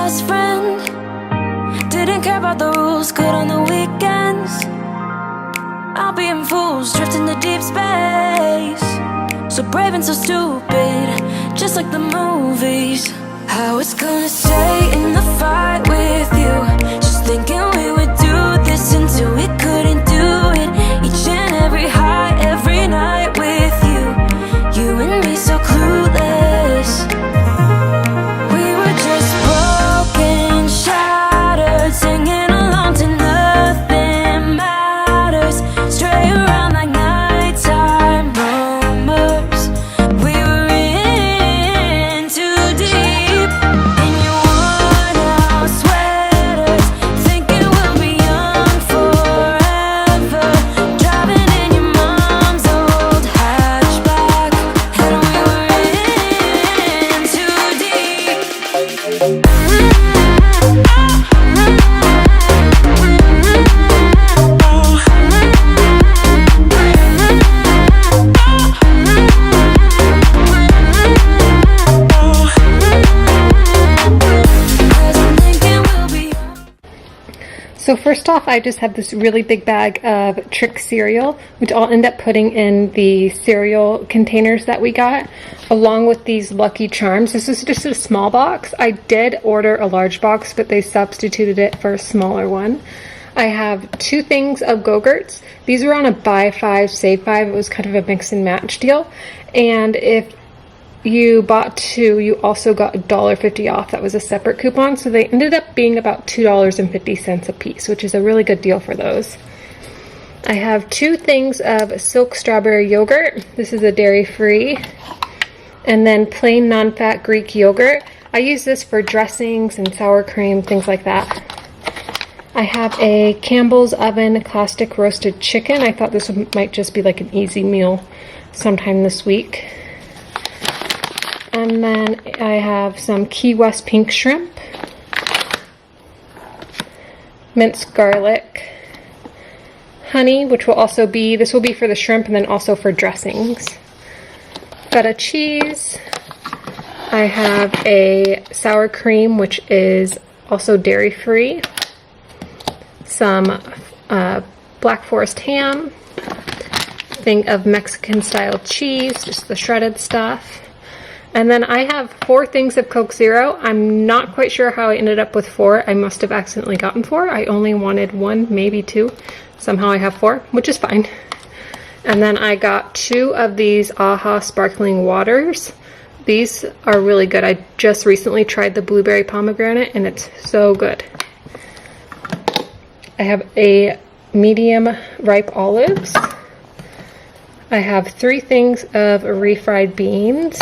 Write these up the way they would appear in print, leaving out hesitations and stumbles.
best friend. Didn't care about the rules, good on the weekends. I'll be in fools, drifting to deep space. So brave and so stupid, just like the movies. I was gonna stay in the fight with you, just thinking we would do this until we couldn't do it. Each and every high, every night with you, you and me so clueless. We were just broken, shattered, singing along to nothing matters. Stray around like nighttime rumors. We were in too deep. In your worn-out sweaters, thinking we'll be young forever. Driving in your mom's old hatchback, and we were in too deep. So first off, I just have this really big bag of Trick cereal, which I'll end up putting in the cereal containers that we got, along with these Lucky Charms. This is just a small box. I did order a large box, but they substituted it for a smaller one. I have 2 things of Go-Gurts. These were on a buy 5, save 5. It was kind of a mix and match deal. And if you bought 2, you also got $1.50 off. That was a separate coupon, so they ended up being about $2.50 a piece, which is a really good deal for those. I have 2 things of Silk Strawberry Yogurt. This is a dairy-free. And then plain non-fat Greek yogurt. I use this for dressings and sour cream, things like that. I have a Campbell's Oven Classic Roasted Chicken. I thought this might just be like an easy meal sometime this week. And then I have some Key West pink shrimp, minced garlic, honey, which will also be, this will be for the shrimp and then also for dressings, feta cheese. I have a sour cream, which is also dairy-free, some Black Forest ham, thing of Mexican-style cheese, just the shredded stuff. And then I have 4 things of Coke Zero. I'm not quite sure how I ended up with 4. I must have accidentally gotten 4. I only wanted 1, maybe 2. Somehow I have 4, which is fine. And then I got 2 of these AHA sparkling waters. These are really good. I just recently tried the blueberry pomegranate and it's so good. I have a medium ripe olives. I have 3 things of refried beans.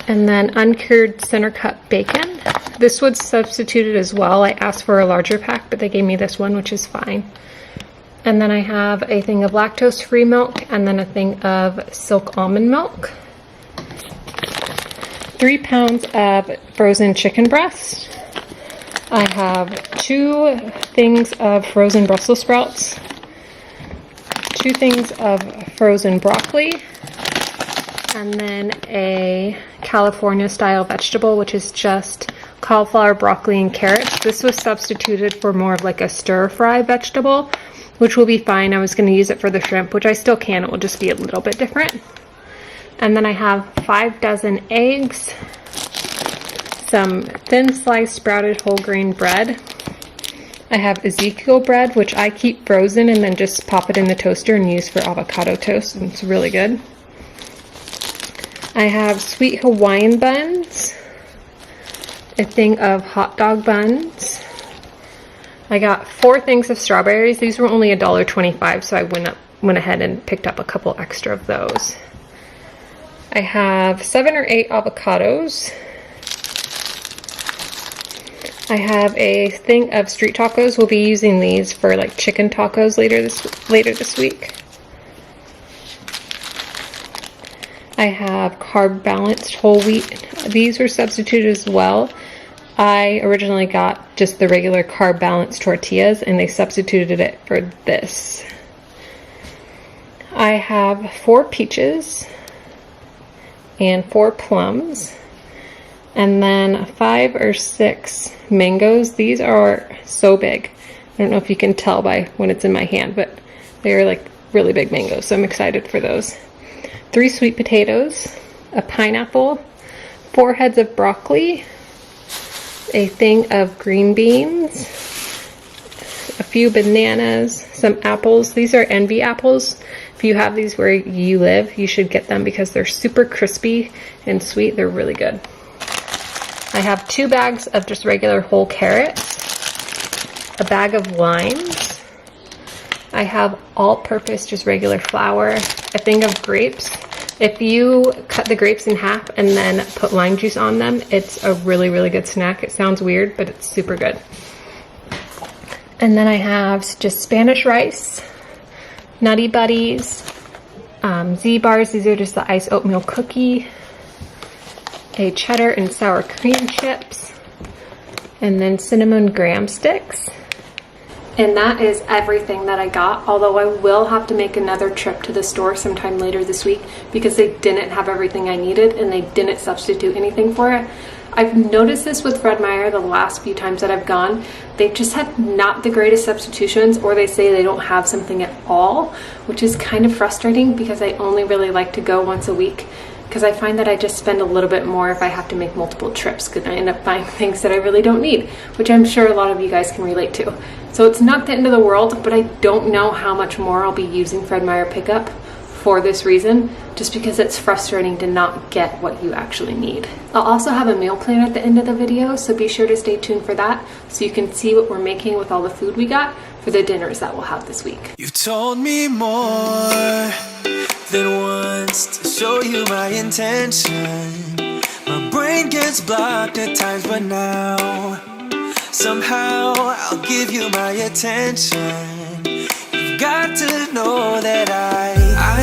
And then uncured center cut bacon. This was substituted as well. I asked for a larger pack, but they gave me this one, which is fine. And then I have a thing of lactose-free milk and then a thing of Silk almond milk. 3 pounds of frozen chicken breast. I have 2 things of frozen Brussels sprouts. 2 things of frozen broccoli. And then a California style vegetable, which is just cauliflower, broccoli, and carrots. This was substituted for more of like a stir fry vegetable, which will be fine. I was going to use it for the shrimp, which I still can. It will just be a little bit different. And then I have 5 dozen eggs, some thin sliced sprouted whole grain bread. I have Ezekiel bread, which I keep frozen and then just pop it in the toaster and use for avocado toast, and it's really good. I have sweet Hawaiian buns, a thing of hot dog buns. I got 4 things of strawberries. These were only $1.25, so I went ahead and picked up a couple extra of those. I have 7 or 8 avocados. I have a thing of street tacos. We'll be using these for like chicken tacos later this week. I have carb balanced whole wheat. These were substituted as well. I originally got just the regular carb balanced tortillas and they substituted it for this. I have 4 peaches and 4 plums. And then 5 or 6 mangoes. These are so big. I don't know if you can tell by when it's in my hand, but they are like really big mangoes, so I'm excited for those. 3 sweet potatoes, a pineapple, 4 heads of broccoli, a thing of green beans, a few bananas, some apples. These are Envy apples. If you have these where you live, you should get them because they're super crispy and sweet. They're really good. I have 2 bags of just regular whole carrots, a bag of limes. I have all-purpose, just regular flour, a thing of grapes. If you cut the grapes in half and then put lime juice on them, it's a really, really good snack. It sounds weird, but it's super good. And then I have just Spanish rice, Nutty Buddies, Z-Bars. These are just the iced oatmeal cookie, a cheddar and sour cream chips, and then cinnamon graham sticks. And that is everything that I got, although I will have to make another trip to the store sometime later this week because they didn't have everything I needed and they didn't substitute anything for it. I've noticed this with Fred Meyer the last few times that I've gone. They've just had not the greatest substitutions, or they say they don't have something at all, which is kind of frustrating because I only really like to go once a week, because I find that I just spend a little bit more if I have to make multiple trips because I end up buying things that I really don't need, which I'm sure a lot of you guys can relate to. So it's not the end of the world, but I don't know how much more I'll be using Fred Meyer Pickup for this reason, just because it's frustrating to not get what you actually need. I'll also have a meal plan at the end of the video, so be sure to stay tuned for that so you can see what we're making with all the food we got for the dinners that we'll have this week. You've told me more than once to show you my intention. My brain gets blocked at times, but now somehow I'll give you my attention. You've got to know that I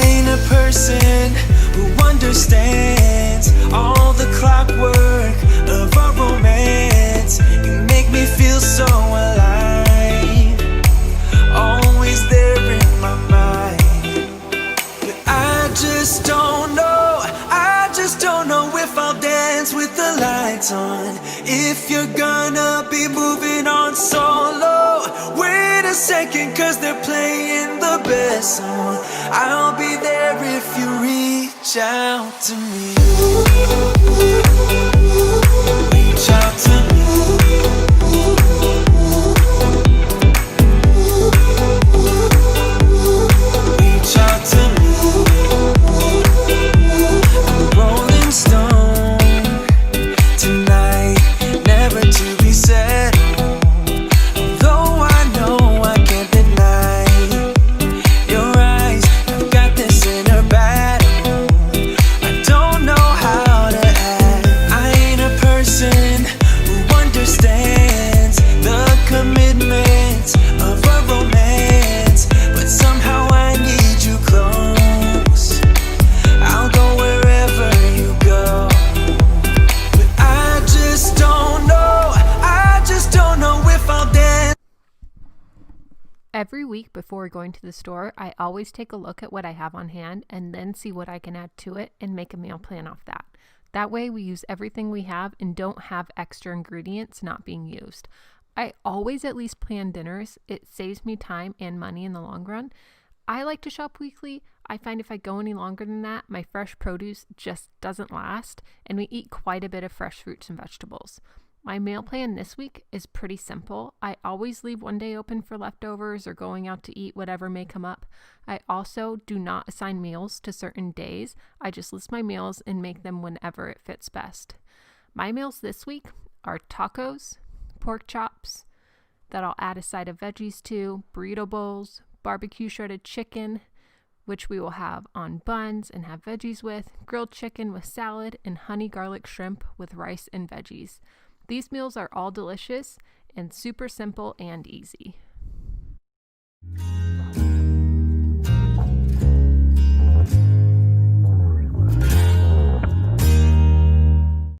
ain't a person who understands all the clockwork of our romance. You make me feel so alive, always there in my mind. But I just don't know if I'll dance with the lights on. If you're gonna be moving on solo, wait a second, cause they're playing the best song. I'll be there if you reach out to me. Reach out to me. Reach out to me. I'm a rolling stone tonight, never to be settled. Although I know I can't deny your eyes, I've got this inner battle. I don't know how to act. I ain't a person who understands the commitment of a romance, but somehow I need you close. I'll go wherever you go. But I just don't know if I'll dance. Every week before going to the store, I always take a look at what I have on hand and then see what I can add to it and make a meal plan off that. That way we use everything we have and don't have extra ingredients not being used. I always at least plan dinners. It saves me time and money in the long run. I like to shop weekly. I find if I go any longer than that, my fresh produce just doesn't last, and we eat quite a bit of fresh fruits and vegetables. My meal plan this week is pretty simple. I always leave one day open for leftovers or going out to eat whatever may come up. I also do not assign meals to certain days. I just list my meals and make them whenever it fits best. My meals this week are tacos, pork chops that I'll add a side of veggies to, burrito bowls, barbecue shredded chicken, which we will have on buns and have veggies with, grilled chicken with salad, and honey garlic shrimp with rice and veggies. These meals are all delicious and super simple and easy.